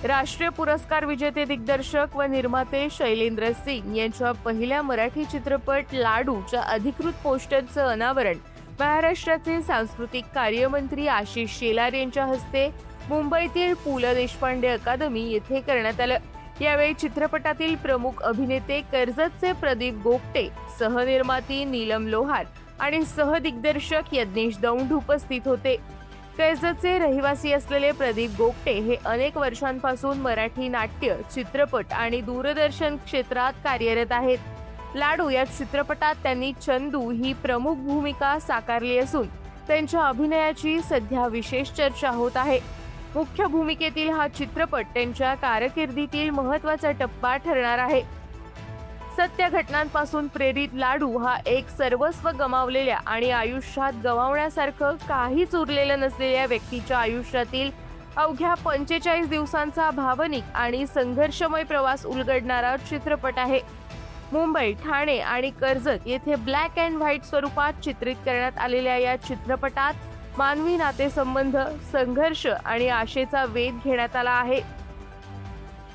राष्ट्रीय पुरस्कार विजेते दिग्दर्शक व निर्माते शैलेंद्र सिंग यांच्या पहिल्या मराठी चित्रपट लाडूच्या अधिकृत पोस्टरचं अनावरण महाराष्ट्राचे सांस्कृतिक कार्यमंत्री आशिष शेलार यांच्या हस्ते मुंबईतील पु ल देशपांडे अकादमी येथे करण्यात आलं। यावेळी चित्रपटातील प्रमुख अभिनेते कर्जतचे प्रदीप गोगटे, सहनिर्माती नीलम लोहार आणि सहदिग्दर्शक यज्ञेश दौंड उपस्थित होते। कर्जतचे रहिवासी असलेले प्रदीप गोगटे हे अनेक वर्षांपासून मराठी नाट्य, चित्रपट आणि दूरदर्शन क्षेत्रात कार्यरत आहेत। लाडू या चित्रपटात त्यांनी चंदू ही प्रमुख भूमिका साकारली असून त्यांच्या अभिनयाची सध्या विशेष चर्चा होत आहे। मुख्य भूमिकेतील हा चित्रपट त्यांच्या कारकिर्दीतील महत्त्वाचा टप्पा ठरणार आहे। सत्य घटनांपासून प्रेरित लाडू हा एक सर्वस्व गमावलेल्या आणि आयुष्यात गमावण्यासारखं काहीच उरलेलं नसलेल्या व्यक्तीच्या आयुष्यातील अवघ्या 45 दिवसांचा भावनिक आणि संघर्षमय प्रवास उलगडणारा चित्रपट आहे। मुंबई, ठाणे आणि कर्जत येथे ब्लॅक अँड व्हाईट स्वरूपात चित्रित करण्यात आलेल्या या चित्रपटात मानवी नातेसंबंध, संघर्ष आणि आशेचा वेध घेण्यात आला आहे।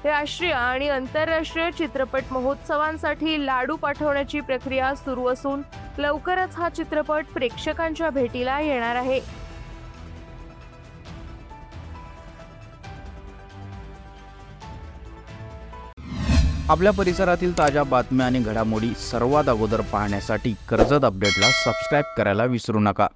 राष्ट्रीय आणि आंतरराष्ट्रीय चित्रपट महोत्सवांसाठी लाडू पाठवण्याची प्रक्रिया सुरू असून लवकरच हा चित्रपट प्रेक्षकांच्या भेटीला येणार आहे। आपल्या परिसरातील ताज्या बातम्या आणि घडामोडी सर्वात अगोदर पाहण्यासाठी कर्जत अपडेटला सबस्क्राइब करायला विसरू नका।